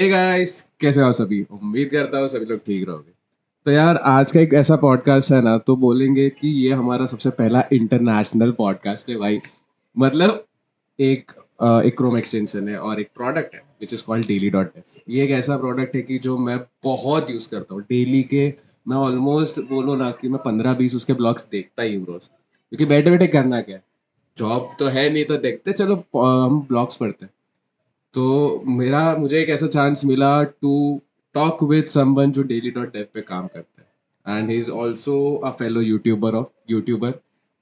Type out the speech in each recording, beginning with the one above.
Hey guys, कैसे हो सभी? उम्मीद करता हूँ सभी लोग ठीक रहोगे। तो यार, आज का एक ऐसा पॉडकास्ट है ना, तो बोलेंगे कि ये हमारा सबसे पहला इंटरनेशनल पॉडकास्ट है भाई। मतलब एक क्रोम एक्सटेंशन है और एक प्रोडक्ट है विच इज़ कॉल्ड daily.dev। ये एक ऐसा प्रोडक्ट है कि जो मैं बहुत यूज़ करता हूँ डेली के। मैं ऑलमोस्ट बोलो ना कि मैं 15-20 उसके ब्लॉग्स देखता ही हूँ रोज, क्योंकि बैठे बैठे करना क्या है, जॉब तो है नहीं, तो देखते चलो हम ब्लॉग्स पढ़ते हैं। तो मुझे एक ऐसा चांस मिला टू टॉक विद समवन जो daily.dev पे काम करता है, and he is also a fellow YouTuber,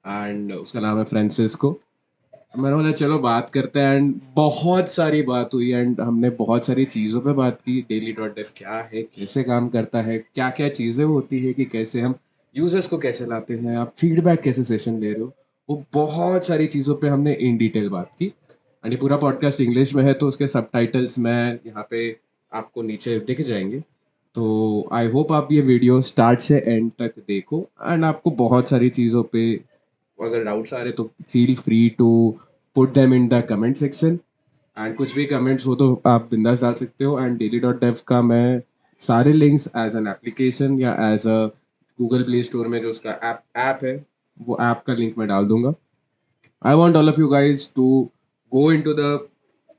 and उसका नाम है फ्रांसिस्को। तो मैंने बोला चलो बात करते हैं, एंड बहुत सारी बात हुई, एंड हमने बहुत सारी चीज़ों पे बात की। daily.dev क्या है, कैसे काम करता है, क्या क्या चीज़ें होती है, कि कैसे हम यूजर्स को कैसे लाते हैं, आप फीडबैक कैसे सेशन ले रहे हो। वो बहुत सारी चीज़ों पे हमने इन डिटेल बात की। एंड ये पूरा पॉडकास्ट इंग्लिश में है, तो उसके सबटाइटल्स मैं यहाँ पे आपको नीचे दिख जाएंगे। तो आई होप आप ये वीडियो स्टार्ट से एंड तक देखो, एंड आपको बहुत सारी चीज़ों पे अगर डाउट्स आ रहे तो feel free to put them in the comment section. And कुछ भी कमेंट्स हो तो आप बिंदास डाल सकते हो। एंड daily.dev का मैं सारे लिंक्स एज एन एप्लीकेशन या as a Google Play Store में जो उसका ऐप है, वो ऐप का लिंक मैं डाल दूंगा। I want all of you guys to go into the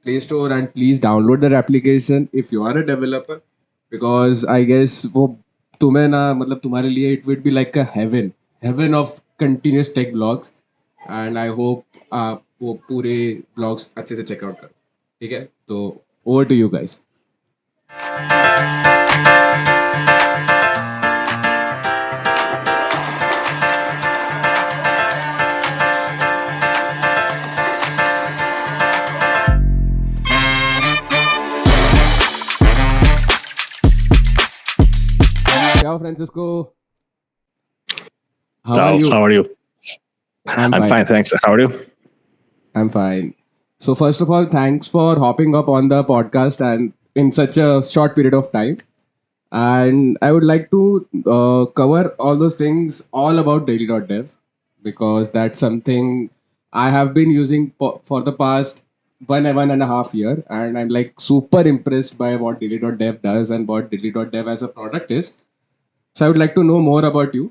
Play Store and please download that application if you are a developer, because I guess वो तुम्हें ना, मतलब तुम्हारे लिए it would be like a heaven of continuous tech blogs, and I hope आप वो पूरे blogs अच्छे से चेकआउट करो। ठीक है, तो over to you guys. Ciao Francisco, how are Ciao, you? how are you? I'm I'm fine. fine, thanks. How are you? I'm fine. So first of all, thanks for hopping up on the podcast and in such a short period of time. And I would like to cover all those things all about daily.dev, because that's something I have been using for the past one and a half year, and I'm like super impressed by what daily.dev does and what daily.dev as a product is. So I would like to know more about you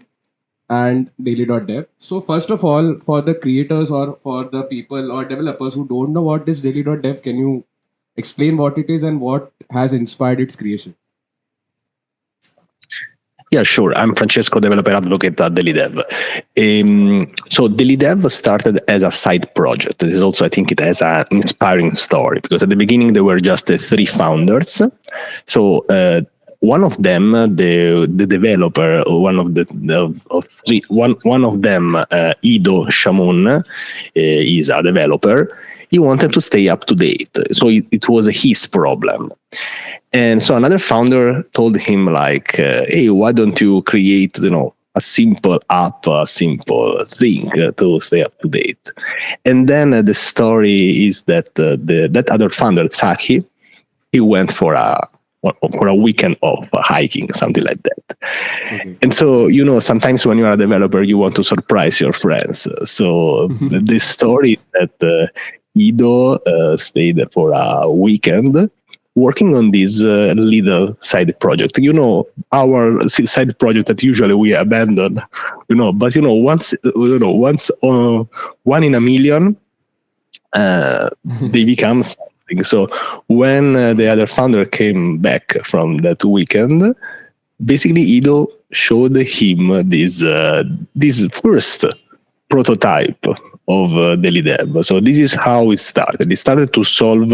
and daily.dev. So first of all, for the creators or for the people or developers who don't know what is daily.dev, can you explain what it is and what has inspired its creation? Yeah, sure. I'm Francesco, developer advocate at daily.dev. So daily.dev started as a side project. This is also, I think, it has an inspiring story because at the beginning there were just three founders. So one of them, the developer, one of of three, one of them, Ido Shamoun, is a developer. He wanted to stay up to date, so it was his problem. And so another founder told him like, "Hey, why don't you create, a simple app, a simple thing to stay up to date?" And then the story is that that other founder, Saki, he went for a weekend of hiking, something like that. Okay. And so, sometimes when you are a developer, you want to surprise your friends. So the story is that Ido stayed for a weekend working on this little side project. Our side project that usually we abandon, but once one in a million, they become something. So when the other founder came back from that weekend, basically Ido showed him this first prototype of daily.dev. So this is how it started. It started to solve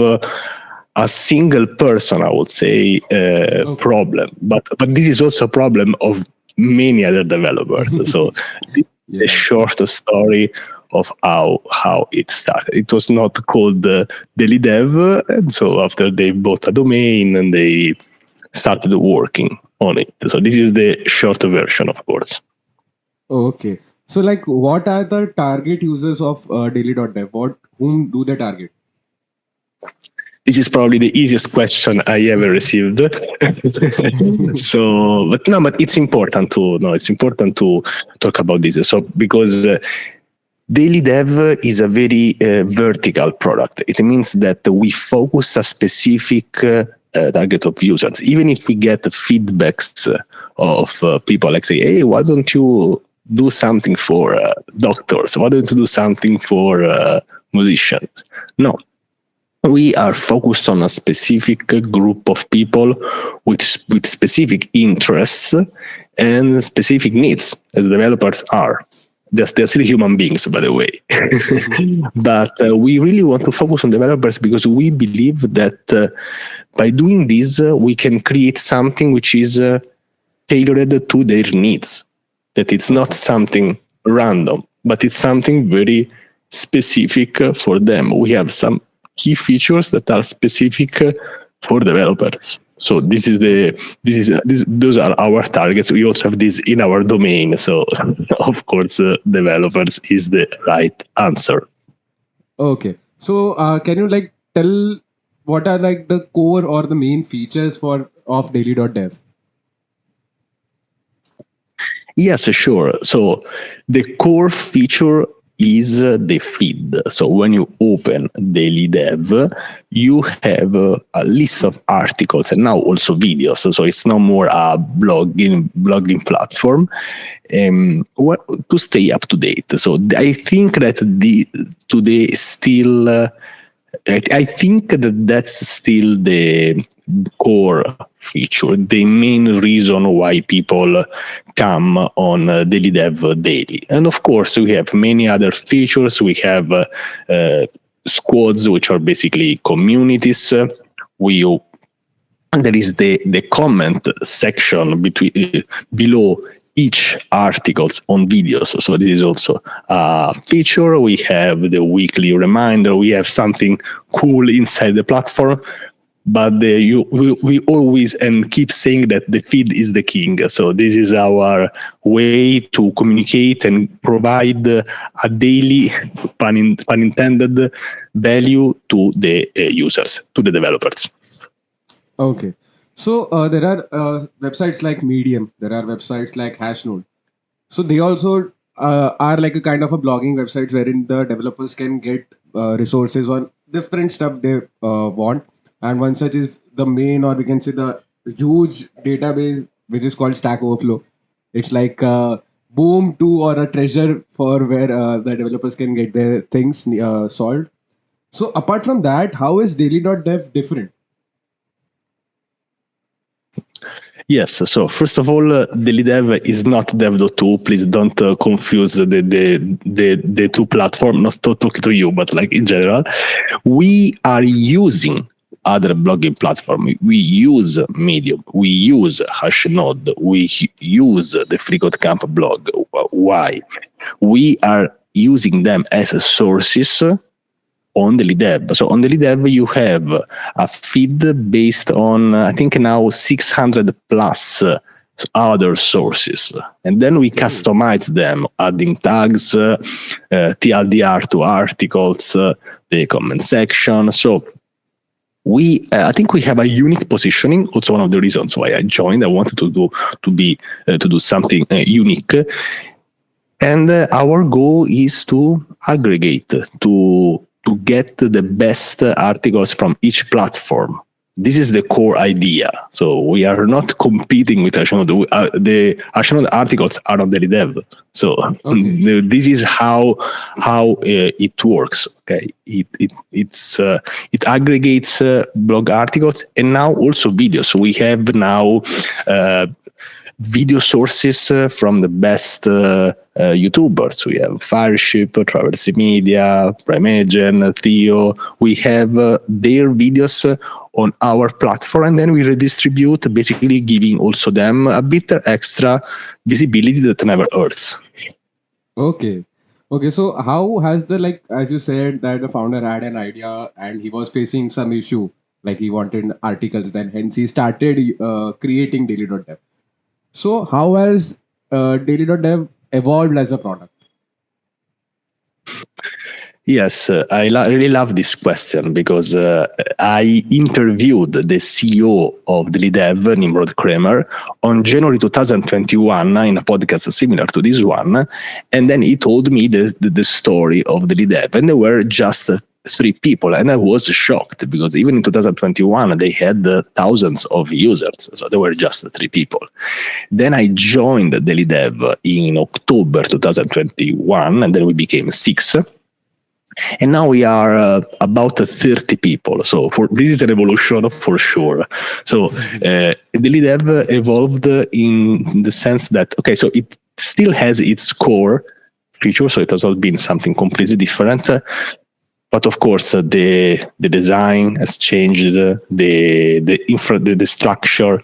a single person, I would say, Okay. problem. But this is also a problem of many other developers. So this is a Yeah. short story of how it started. It was not called daily.dev, and so after they bought a domain and they started working on it. So this is the short version, of course. Okay. So, like, what are the target users of daily.dev? Whom do they target? This is probably the easiest question I ever received. So, but no, but it's important to no, it's important to talk about this. So, because daily.dev is a very vertical product. It means that we focus a specific target of users. Even if we get feedbacks of people like say, hey, why don't you do something for doctors? Why don't you do something for musicians? No, we are focused on a specific group of people with specific interests and specific needs, as developers are. They're still human beings, by the way. But we really want to focus on developers because we believe that by doing this, we can create something which is tailored to their needs. That it's not something random, but it's something very specific for them. We have some key features that are specific for developers. So those are our targets. We also have this in our domain. So of course, developers is the right answer. Okay. So can you like tell what are like the core or the main features for of daily.dev? Yes, sure. So the core feature is the feed. So when you open Daily Dev, you have a list of articles and now also videos. So it's no more a blogging platform to stay up to date. So I think that today still. I think that that's still the core feature, the main reason why people come on Daily Dev daily. And of course, we have many other features. We have squads, which are basically communities. There is the comment section below each articles on videos. So this is also a feature. We have the weekly reminder. We have something cool inside the platform. But we always and keep saying that the feed is the king. So this is our way to communicate and provide a daily, pun intended, value to the users, to the developers. Okay. So there are websites like Medium. There are websites like HashNode. So they also are like a kind of a blogging websites wherein the developers can get resources on different stuff they want. And one such is the main, or we can say the huge database, which is called Stack Overflow. It's like a boom to or a treasure for where the developers can get their things solved. So apart from that, how is daily.dev different? Yes. So first of all, daily.dev is not dev.to. Please don't confuse the two platforms. Not to talk to you, but like in general, we are using other blogging platform. We use Medium. We use HashNode. We use the FreeCodeCamp blog. Why? We are using them as sources on Daily Dev. So on Daily Dev, you have a feed based on, I think now 600 plus other sources. And then we customize them, adding tags, TLDR to articles, the comment section. So I think we have a unique positioning. Also, one of the reasons why I joined, I wanted to do something unique. And our goal is to aggregate, to get the best articles from each platform. This is the core idea. So we are not competing with HashNode. The HashNode articles are on Daily Dev. So this is how it works. Okay, it aggregates blog articles and now also videos. So we have now video sources from the best YouTubers. We have Fireship, Traversy Media, Primeagen, Theo. We have their videos on our platform, and then we redistribute, basically giving also them a bit extra visibility that never hurts. Okay. Okay, so how has the, like, as you said, that the founder had an idea and he was facing some issue, like he wanted articles, then hence he started creating daily.dev. So how has daily.dev evolved as a product? Yes, I really love this question because I interviewed the CEO of Daily Dev, Nimrod Kramer, on January 2021 in a podcast similar to this one. And then he told me the story of Daily Dev. And there were just 3 people, and I was shocked because even in 2021 they had thousands of users, so there were just 3 people. Then I joined Daily Dev in October 2021, and then we became 6. And now we are about 30 people. So this is a revolution for sure. So Daily Dev evolved in the sense that, okay, so it still has its core feature, so it has all been something completely different. But of course, the design has changed, the infrastructure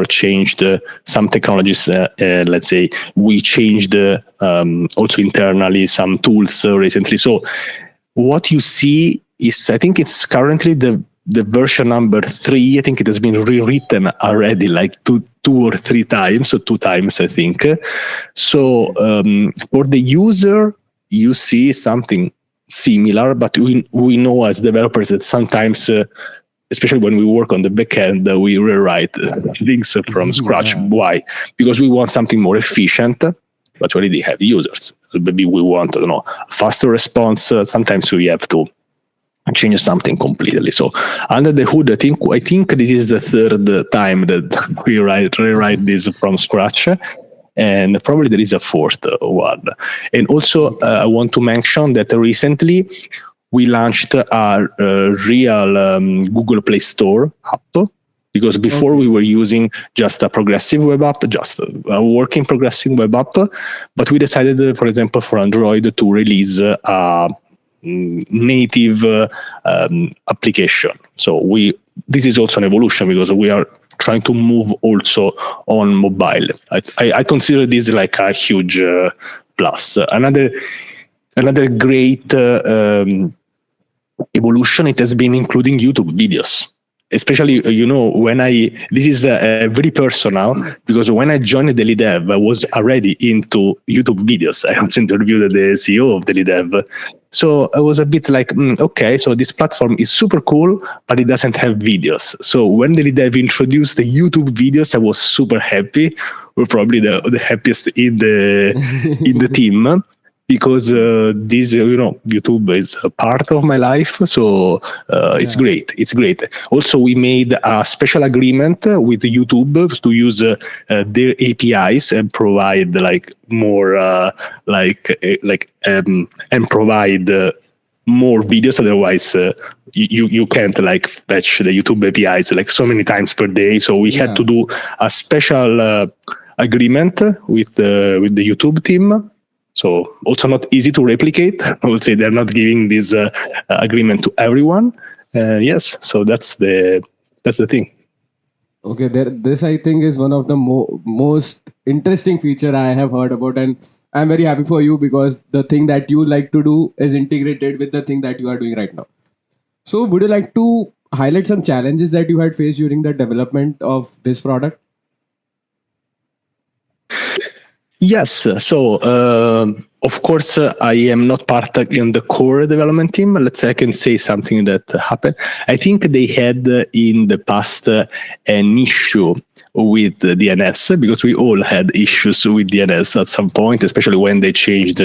changed, some technologies, let's say, we changed also internally some tools recently. So what you see is, I think it's currently the version number 3. I think it has been rewritten already like two or 3 times, or 2 times, I think. So for the user, you see something similar, but we know as developers that sometimes, especially when we work on the back end, we rewrite things from scratch. Yeah. Why? Because we want something more efficient, but we already have users. Maybe we want, faster response. Sometimes we have to change something completely. So under the hood, I think this is the 3rd time that we rewrite this from scratch. And probably there is a 4th one. And also, I want to mention that recently we launched a real Google Play Store app, because before we were using just a progressive web app, just a working progressive web app. But we decided, for example, for Android to release a native application. So this is also an evolution, because we are trying to move also on mobile. I consider this like a huge plus. Another great evolution, it has been including YouTube videos. Especially, this is very personal, because when I joined Daily Dev, I was already into YouTube videos. I also interviewed the CEO of Daily Dev. So I was a bit like, okay, so this platform is super cool, but it doesn't have videos. So when Daily Dev introduced the YouTube videos, I was super happy. We're probably the happiest in the team. Because this, YouTube is a part of my life, so it's great. It's great. Also, we made a special agreement with YouTube to use their APIs and provide like more, and provide more videos. Otherwise, you can't like fetch the YouTube APIs like so many times per day. So we had to do a special agreement with the YouTube team. So also not easy to replicate. I would say they're not giving this agreement to everyone. Yes, so that's the thing. Okay, this I think is one of the most interesting feature I have heard about, and I'm very happy for you, because the thing that you like to do is integrated with the thing that you are doing right now. So would you like to highlight some challenges that you had faced during the development of this product? Yes. So, of course, I am not part in the core development team. Let's say I can say something that happened. I think they had in the past an issue with the DNS, because we all had issues with DNS at some point, especially when they changed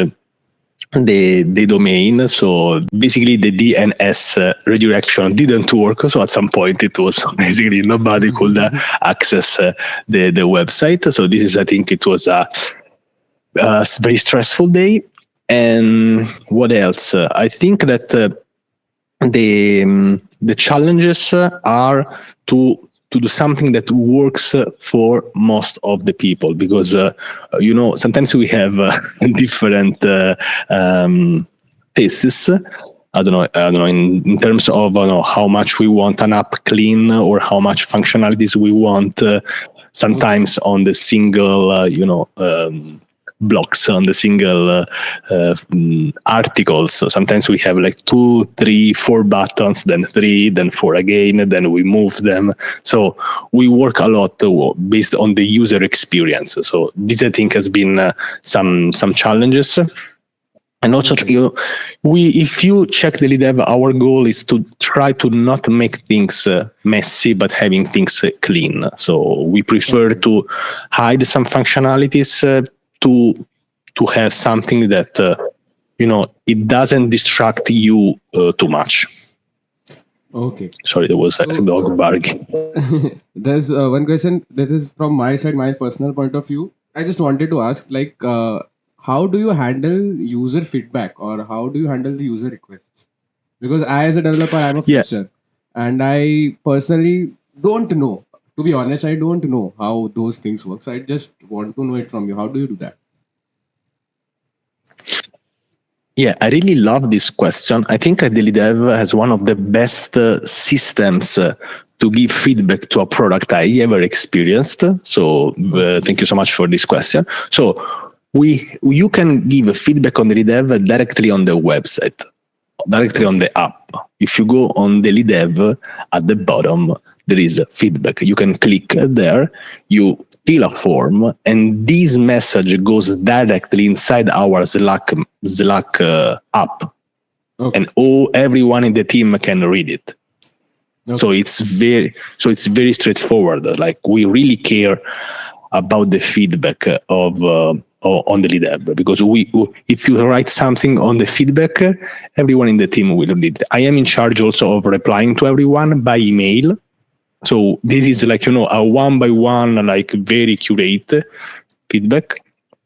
the domain. So basically the DNS redirection didn't work. So at some point it was basically nobody could access the website. So this is, I think it was a very stressful day. And what else? I think that the challenges are to do something that works for most of the people, because sometimes we have different tastes. I don't know in terms of how much we want an app clean, or how much functionalities we want. Sometimes on the single blocks, on the single articles. So sometimes we have like 2, 3, 4 buttons, then 3, then 4 again, then we move them. So we work a lot based on the user experience. So this, I think, has been some challenges. And also, if you check Daily Dev, our goal is to try to not make things messy, but having things clean. So we prefer to hide some functionalities to have something that it doesn't distract you too much. Okay. Sorry, there was a dog barking. There's one question. This is from my side, my personal point of view. I just wanted to ask, like, how do you handle user feedback, or how do you handle the user requests? Because I, as a developer, I'm a Yeah. fresher, and I personally don't know. To be honest, I don't know how those things work. So I just want to know it from you. How do you do that? Yeah, I really love this question. I think Daily Dev has one of the best systems to give feedback to a product I ever experienced. So thank you so much for this question. So you can give feedback on Daily Dev directly on the website, directly on the app. If you go on Daily Dev, at the bottom, there is feedback. You can click there, you fill a form, and this message goes directly inside our Slack app, and everyone in the team can read it. So it's very straightforward. Like, we really care about the feedback of on Daily Dev, because if you write something on the feedback, everyone in the team will read it. I am in charge also of replying to everyone by email. So this is like, a one by one, like, very curated feedback.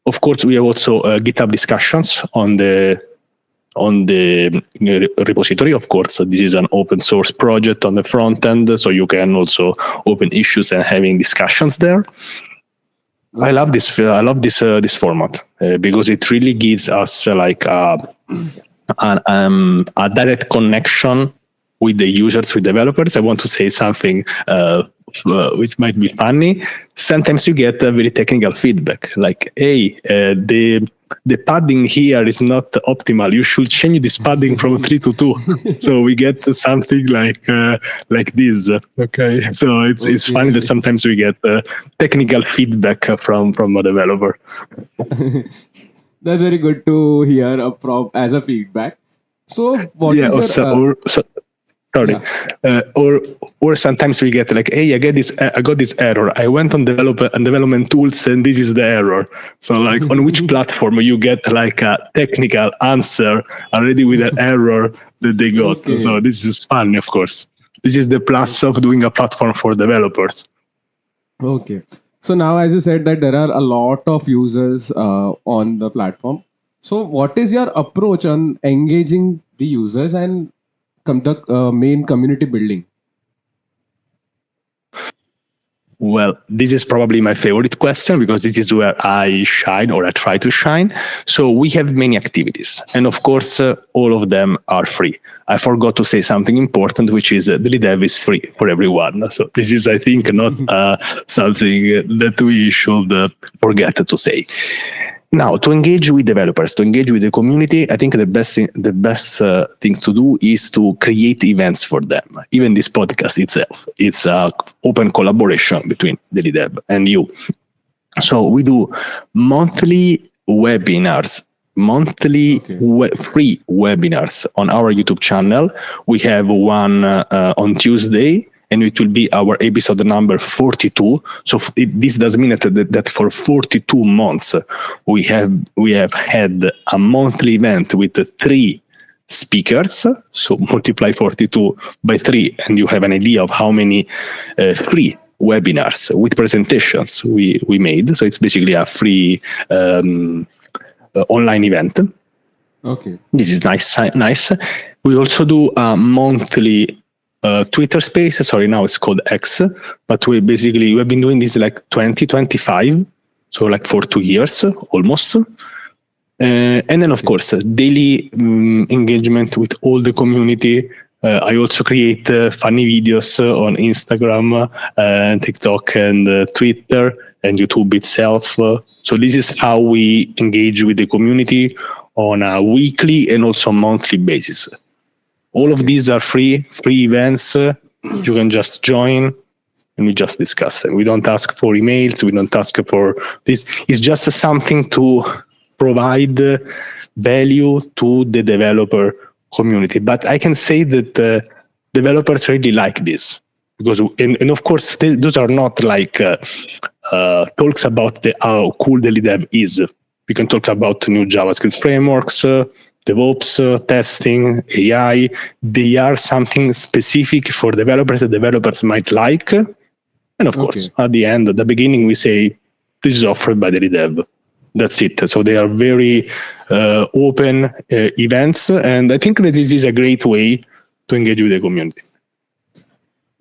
Of course, we have also GitHub discussions on the repository. Of course, this is an open source project on the front end, so you can also open issues and having discussions there. I love this format because it really gives us like a direct connection with the users, with developers. I want to say something which might be funny. Sometimes you get very technical feedback, like, hey, the padding here is not optimal. You should change this padding from 3 to 2. So we get something like this. Okay. So it's funny that sometimes we get technical feedback from a developer. That's very good to hear as a feedback. So what is your sorry. Yeah. Or sometimes we get like, hey, I got this error. I went on development tools and this is the error. So like, on which platform you get like a technical answer already with an error that they got. So this is fun, of course. This is the plus of doing a platform for developers. Okay. So now, as you said, that there are a lot of users on the platform. So what is your approach on engaging the users and the main community building? Well, this is probably my favorite question, because this is where I shine, or I try to shine. So we have many activities, and of course, all of them are free. I forgot to say something important, which is Daily Dev is free for everyone. So this is, I think, not something that we should forget to say. Now, to engage with developers, to engage with the community, I think the best thing to do is to create events for them. Even this podcast itself, it's an open collaboration between Daily Dev and you. So we do monthly webinars, free webinars on our YouTube channel. We have one on Tuesday, and it will be our episode number 42. So this does mean that for 42 months we have had a monthly event with 3 speakers. So multiply 42 by 3, and you have an idea of how many free webinars with presentations we made. So it's basically a free online event. Okay. This is nice. We also do a monthly Twitter space. Sorry, now it's called X, but we've been doing this like 2025, so like for 2 years almost. And then, of course, daily engagement with all the community. I also create funny videos on Instagram, TikTok, and Twitter, and YouTube itself. So this is how we engage with the community on a weekly and also monthly basis. All of these are free events. You can just join, and we just discuss them. We don't ask for emails. We don't ask for this. It's just something to provide value to the developer community. But I can say that developers really like this, because, and of course, those are not like talks about how cool Daily Dev is. We can talk about new JavaScript frameworks. DevOps, testing, AI, they are something specific for developers that developers might like. And of course, Okay. at the end, at the beginning, we say, this is offered by daily dev. That's it. So they are very open events. And I think that this is a great way to engage with the community.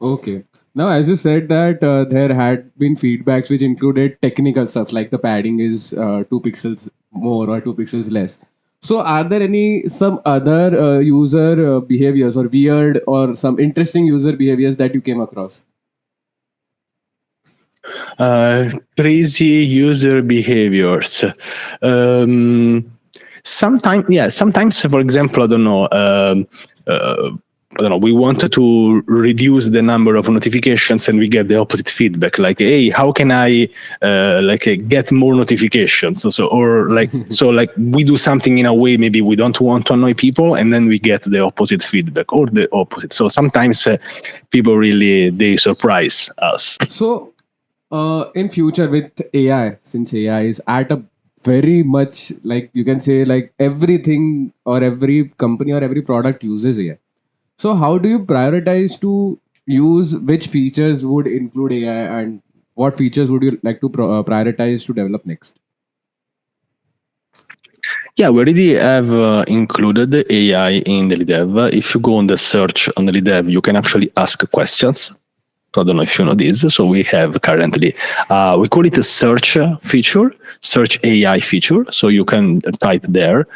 Okay. Now, as you said that there had been feedbacks which included technical stuff like the padding is 2 pixels more or 2 pixels less. So, are there any some other user behaviors or weird or some interesting user behaviors that you came across? Crazy user behaviors. Sometimes, for example, I don't know, we wanted to reduce the number of notifications and we get the opposite feedback, like, hey, how can I get more notifications? So we do something in a way, maybe we don't want to annoy people, and then we get the opposite feedback or the opposite. So sometimes people really, they surprise us. So, in future with AI, since AI is at a very much like you can say like everything or every company or every product uses AI. So how do you prioritize to use which features would include AI and what features would you like to prioritize to develop next? Yeah, we already have included the AI in daily dev. If you go on the search on daily dev, you can actually ask questions. So I don't know if you know this. So we have currently, we call it a search feature, search AI feature. So you can type there,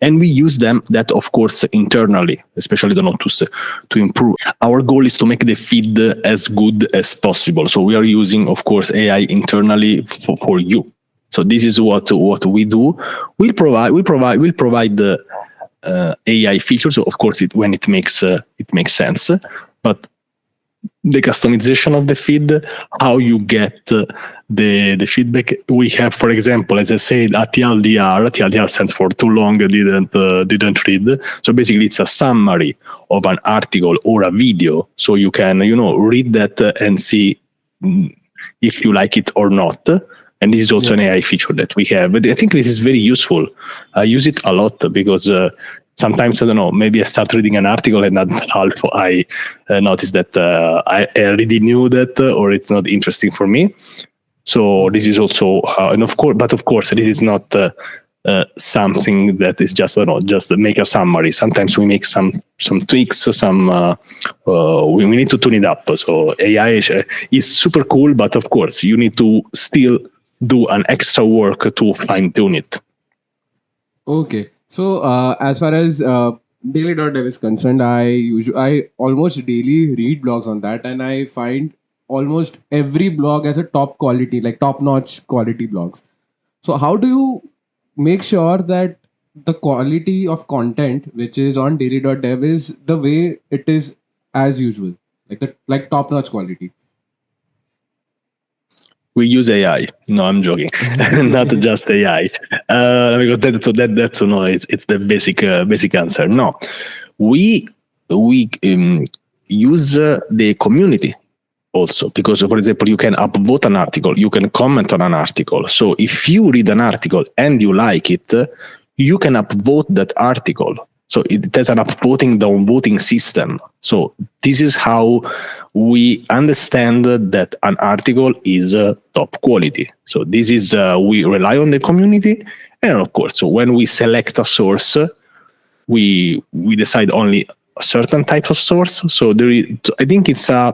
and we use that of course internally, especially to improve. Our goal is to make the feed as good as possible. So we are using, of course, AI internally for you. So this is what we do. We'll provide the AI features, of course, when it makes sense, but the customization of the feed, how you get the feedback. We have, for example, as I said, a TLDR. TLDR stands for too long didn't read. So basically, it's a summary of an article or a video, so you can read that and see if you like it or not. And this is also an AI feature that we have. But I think this is very useful. I use it a lot because sometimes, I don't know, maybe I start reading an article and at half I notice that I already knew that or it's not interesting for me. So this is also, and of course, this is not something that is just, just make a summary. Sometimes we make some tweaks, we need to tune it up. So AI is super cool, but of course, you need to still do an extra work to fine tune it. Okay. So as far as daily.dev is concerned, I almost daily read blogs on that, and I find almost every blog as a top quality, like top notch quality blogs. So how do you make sure that the quality of content which is on daily.dev is the way it is as usual, like top notch quality? We use AI. No, I'm joking. Not just AI. Because that's it's the basic answer. No, we use the community also, because for example, you can upvote an article, you can comment on an article. So if you read an article and you like it, you can upvote that article. So it has an upvoting, downvoting system. So this is how we understand that an article is top quality. So this is, we rely on the community. And of course, so when we select a source, we decide only a certain type of source. So I think it's a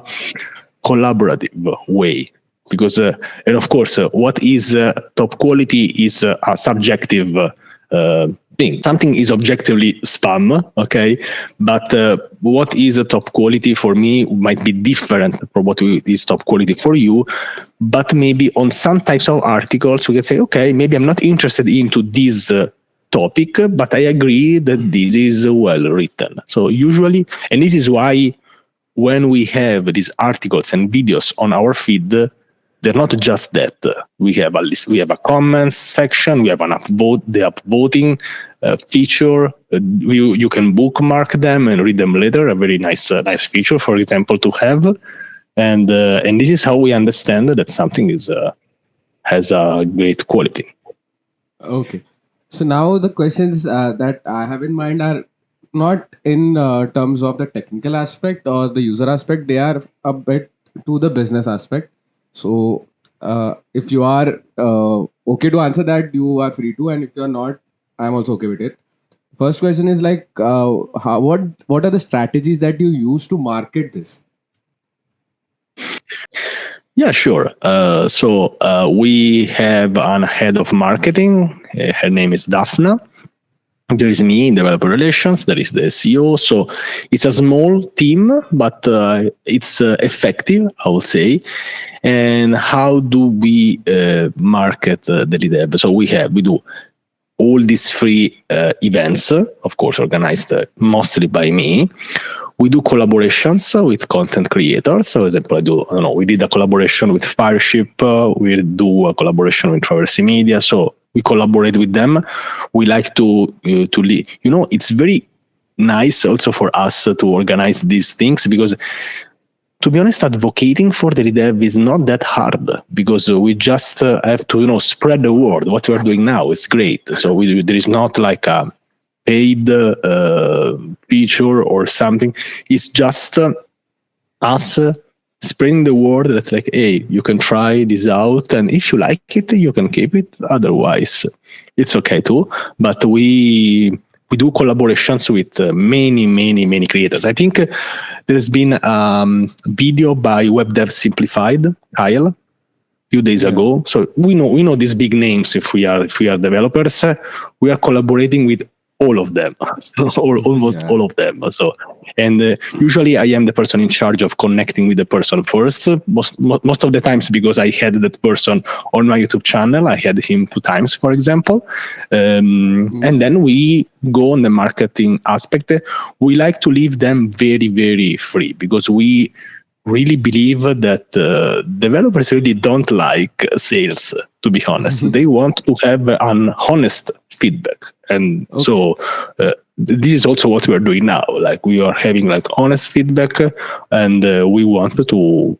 collaborative way, because and of course what is top quality is a subjective thing. Something is objectively spam, okay, but what is a top quality for me might be different from what is top quality for you. But maybe on some types of articles we can say, okay, maybe I'm not interested into this topic, but I agree that this is well written. So usually, and this is why when we have these articles and videos on our feed, they're not just that. We have a list, we have a comments section, we have the upvoting feature. You can bookmark them and read them later. A very nice feature, for example, to have. And this is how we understand that something has a great quality. Okay. So now the questions that I have in mind are not in terms of the technical aspect or the user aspect. They are a bit to the business aspect. So if you are okay to answer that, you are free to, and if you are not, I'm also okay with it. First question is like, what are the strategies that you use to market this? Yeah, sure. We have an head of marketing. Her name is Daphna. There is me in developer relations. There is the CEO. So it's a small team, but it's effective, I would say. And how do we market the lead? So we do all these free events, of course, organized mostly by me. We do collaborations with content creators. So, for example, I don't know, we did a collaboration with Fireship. We do a collaboration with Traversy Media. So we collaborate with them. We like it's very nice also for us to organize these things because to be honest, advocating for the dev is not that hard because we just have to, spread the word. What we are doing now is great. So there is not like a paid feature or something. It's just us spreading the word that like, hey, you can try this out, and if you like it, you can keep it. Otherwise, it's okay too. But we do collaborations with many creators. I think there's been video by Web Dev Simplified, Kyle, few days Yeah. ago. So we know these big names. If we are developers, we are collaborating with all of them, or almost Yeah. all of them. So, and usually I am the person in charge of connecting with the person first. Most of the times because I had that person on my YouTube channel. I had him 2 times, for example, and then we go on the marketing aspect. We like to leave them very free because we really believe that developers really don't like sales, to be honest. They want to have an honest feedback. And so this is also what we are doing now. Like we are having like honest feedback and we want to,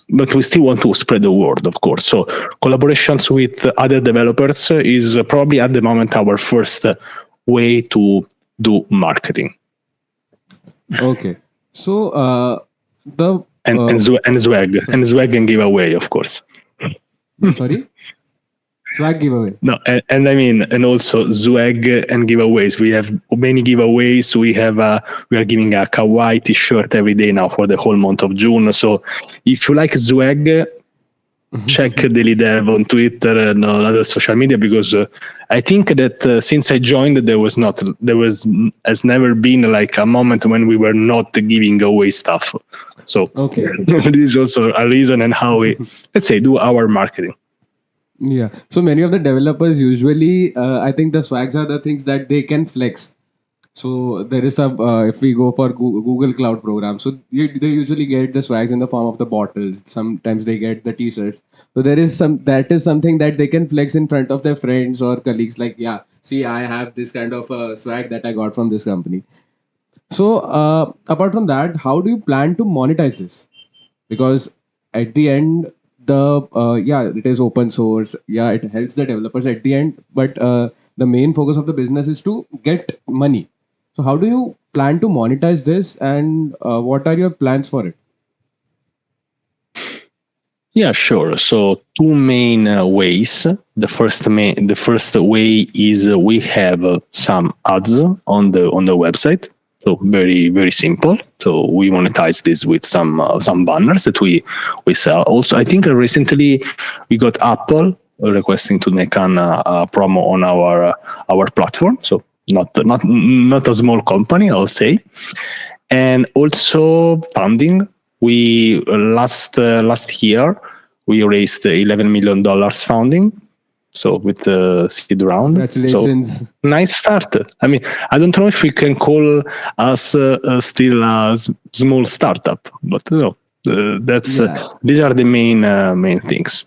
but we still want to spread the word, of course. So collaborations with other developers is probably at the moment our first way to do marketing. Okay. So the And swag and giveaway, of course. sorry, swag giveaway. No, and I mean, and also swag and giveaways. We have many giveaways. We are giving a kawaii T-shirt every day now for the whole month of June. So if you like swag, check Daily Dev on Twitter and on other social media because I think that since I joined, has never been like a moment when we were not giving away stuff. So this is also a reason and how we, let's say, do our marketing. Yeah. So many of the developers usually, I think the swags are the things that they can flex. So there is if we go for Google Cloud program, so they usually get the swags in the form of the bottles. Sometimes they get the T-shirts. So that is something that they can flex in front of their friends or colleagues. Like, yeah, see, I have this kind of swag that I got from this company. So apart from that, how do you plan to monetize this? Because at the end, it is open source. Yeah, it helps the developers at the end, but the main focus of the business is to get money. So how do you plan to monetize this, and what are your plans for it? Yeah, sure. So two main ways. The first way is we have some ads on the website. So very simple. So we monetize this with some banners that we sell. Also, I think recently we got Apple requesting to make a promo on our platform. So not a small company, I'll say. And also funding. We last year we raised $11 million funding. So with the seed round. Congratulations. So nice start. I mean, I don't know if we can call us still a small startup, but these are the main things.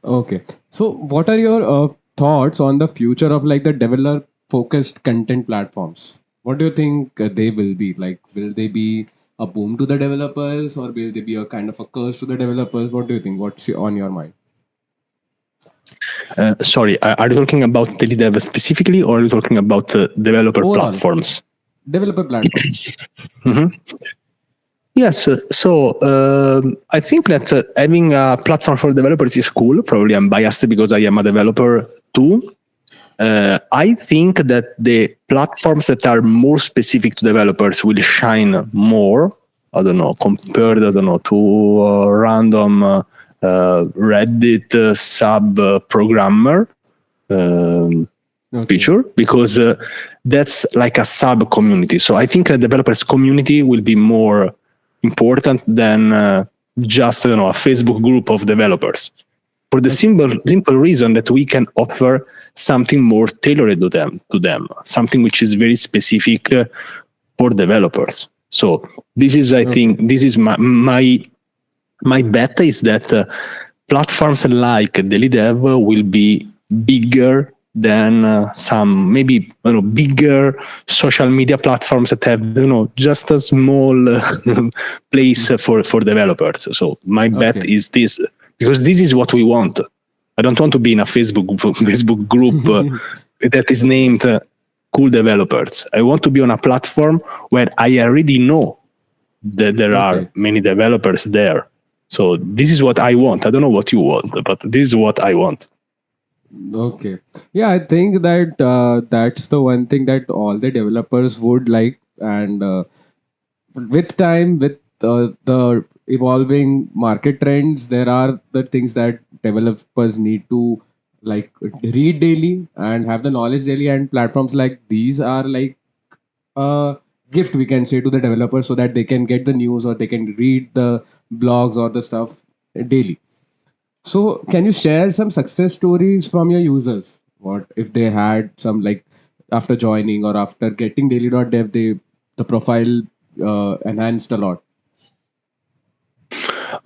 Okay. So what are your thoughts on the future of like the developer focused content platforms? What do you think they will be? Like, will they be a boom to the developers, or will they be a kind of a curse to the developers? What do you think? What's on your mind? Sorry, are you talking about daily dev specifically, or are you talking about developer Overall, platforms? developer platforms. Mhm. Yes, I think that having a platform for developers is cool. Probably I'm biased because I am a developer too. I think that the platforms that are more specific to developers will shine more. I don't know, compared, I don't know, to random Reddit sub programmer Okay. feature, because that's like a sub community. So I think a developers community will be more important than just, I don't know, a Facebook group of developers, for the simple reason that we can offer something more tailored to them, something which is very specific for developers. So this is, I think, this is my bet is that platforms like daily dev will be bigger than some, maybe, bigger social media platforms that have, just a small place for developers. So my bet Okay. is this, because this is what we want. I don't want to be in a Facebook group that is Okay. named cool developers. I want to be on a platform where I already know that there are Okay. many developers there. So this is what I want. I don't know what you want, but this is what I want. Okay. Yeah, I think that that's the one thing that all the developers would like, and with time, with the evolving market trends, there are the things that developers need to like read daily and have the knowledge daily, and platforms like these are like a gift, we can say, to the developers so that they can get the news or they can read the blogs or the stuff daily. So, can you share some success stories from your users? What if they had some, like, after joining or after getting daily.dev, the profile enhanced a lot?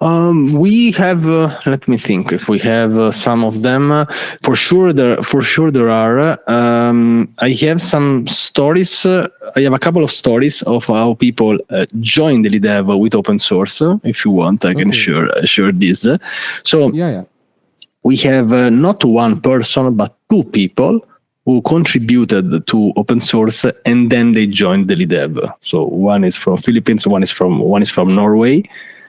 We have. Let me think. If we have some of them, for sure there are. I have some stories. I have a couple of stories of how people join daily dev with open source. If you want, I can Okay. share this. So Yeah, yeah. we have not one person but two people who contributed to open source and then they joined daily dev. So one is from Philippines, one is from Norway.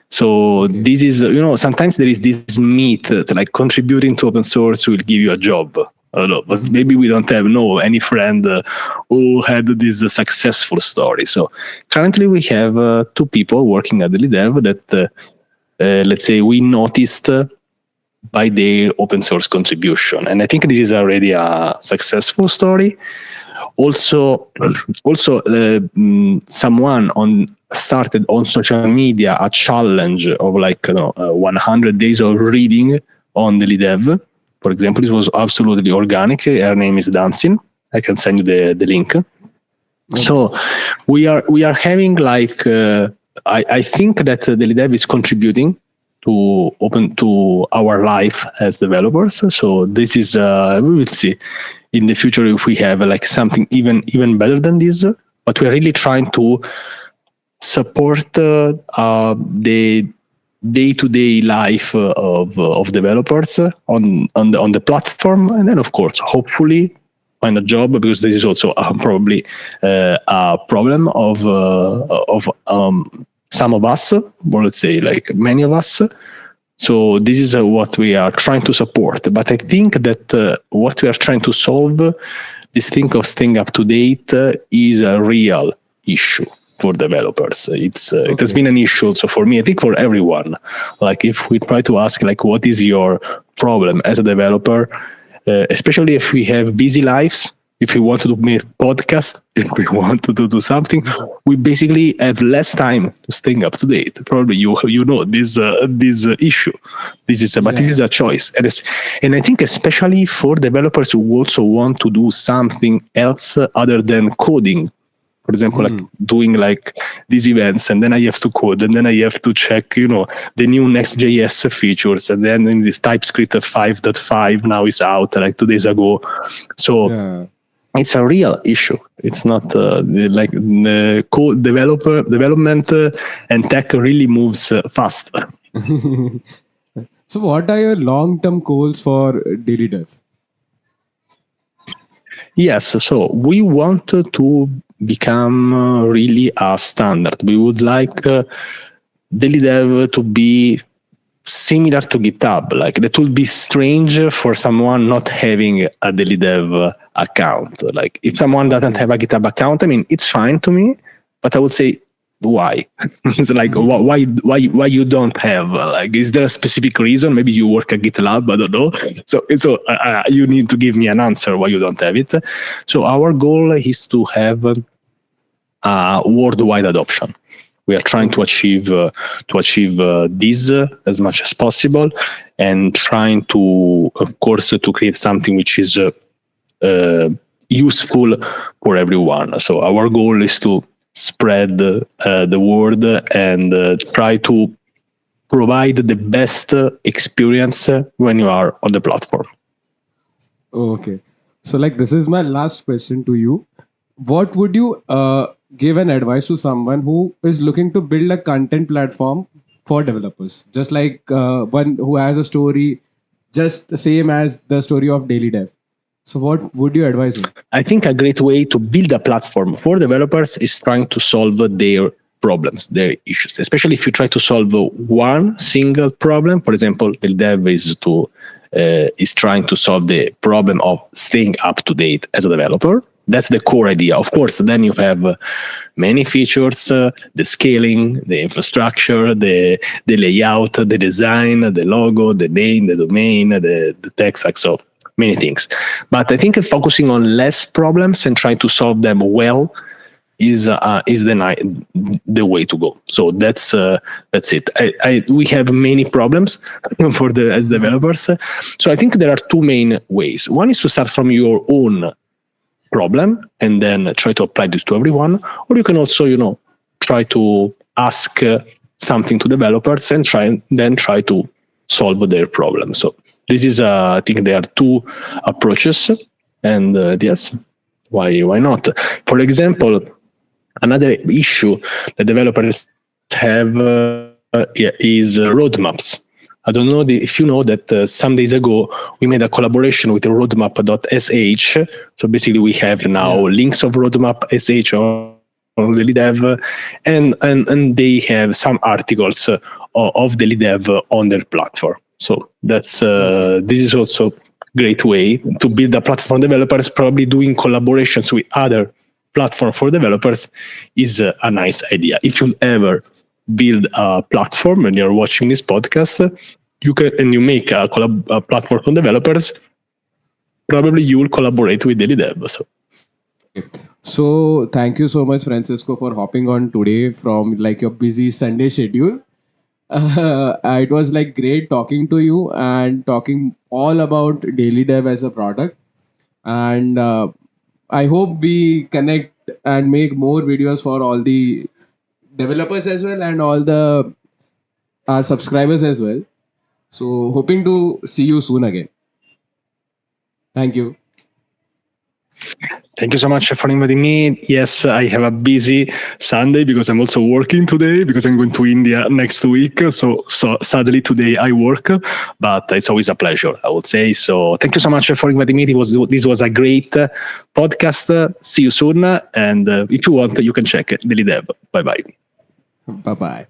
So Okay. this is, sometimes there is this myth that like contributing to open source will give you a job. I don't know, but maybe we don't have any friend who had this successful story. So currently we have two people working at daily dev that let's say we noticed by their open source contribution, and I think this is already a successful story. Also, someone on started on social media a challenge of like 100 days of reading on daily dev. For example, it was absolutely organic. Her name is Dancing. I can send you the link. Okay. So we are having like I think that daily dev is contributing to open to our life as developers. So this is we will see in the future if we have like something even better than this. But we are really trying to support the day-to-day life of developers on the platform, and then of course hopefully find a job, because this is also probably a problem of some of us, or let's say like many of us. So this is what we are trying to support. But I think that what we are trying to solve, this thing of staying up to date, is a real issue for developers. It has Okay. been an issue also for me. I think for everyone. Like if we try to ask like what is your problem as a developer, especially if we have busy lives, if we want to make podcast, if we want to do something, we basically have less time to staying up to date. Probably you know this issue. But Yeah, this yeah. is a choice, and I think especially for developers who also want to do something else other than coding. For example, like doing like these events, and then I have to code, and then I have to check, the new Next.js features, and then in this TypeScript 5.5 now is out like 2 days ago. So Yeah. it's a real issue. It's not like the code development and tech really moves fast. So, what are your long-term goals for daily dev? Yes, so we want to become really a standard. We would like daily dev to be similar to GitHub. Like that would be strange for someone not having a daily dev account. Like if someone doesn't Okay. have a GitHub account, I mean, it's fine to me, but I would say, why? It's like why you don't have like, is there a specific reason? Maybe you work at GitLab, I don't know. So you need to give me an answer why you don't have it. So our goal is to have worldwide adoption. We are trying to achieve this as much as possible, and trying to, of course, to create something which is useful for everyone. So our goal is to spread the word and try to provide the best experience when you are on the platform. Okay. So, like, this is my last question to you. What would you give an advice to someone who is looking to build a content platform for developers? Just like one who has a story, just the same as the story of Daily Dev. So, what would you advise him? I think a great way to build a platform for developers is trying to solve their problems, their issues. Especially if you try to solve one single problem. For example, the dev is trying to solve the problem of staying up to date as a developer. That's the core idea. Of course, then you have many features: the scaling, the infrastructure, the layout, the design, the logo, the name, the domain, the tech stack. So many things. But I think focusing on less problems and trying to solve them well is the way to go. So that's it. We have many problems for the as developers. So I think there are two main ways. One is to start from your own problem and then try to apply this to everyone, or you can also try to ask something to developers and try to solve their problem. So this is I think there are two approaches, and yes, why not? For example, another issue that developers have is roadmaps. I don't know if you know that some days ago we made a collaboration with roadmap.sh. So basically we have now links of roadmap.sh on daily dev, and they have some articles of daily dev on their platform. So that's this is also great way to build a platform for developers. Probably doing collaborations with other platform for developers is a nice idea. If you ever build a platform and you're watching this podcast, you can, and you make a platform for developers, probably you will collaborate with daily dev. So, thank you so much, Francisco, for hopping on today from like your busy Sunday schedule. It was like great talking to you and talking all about Daily Dev as a product. And I hope we connect and make more videos for all the developers as well and all the our subscribers as well. So hoping to see you soon again. Thank you. Thank you so much for inviting me. Yes, I have a busy Sunday because I'm also working today because I'm going to India next week. So sadly today I work, but it's always a pleasure, I would say. So thank you so much for inviting me. This was a great podcast. See you soon. And if you want, you can check Daily Dev. Bye-bye. Bye bye.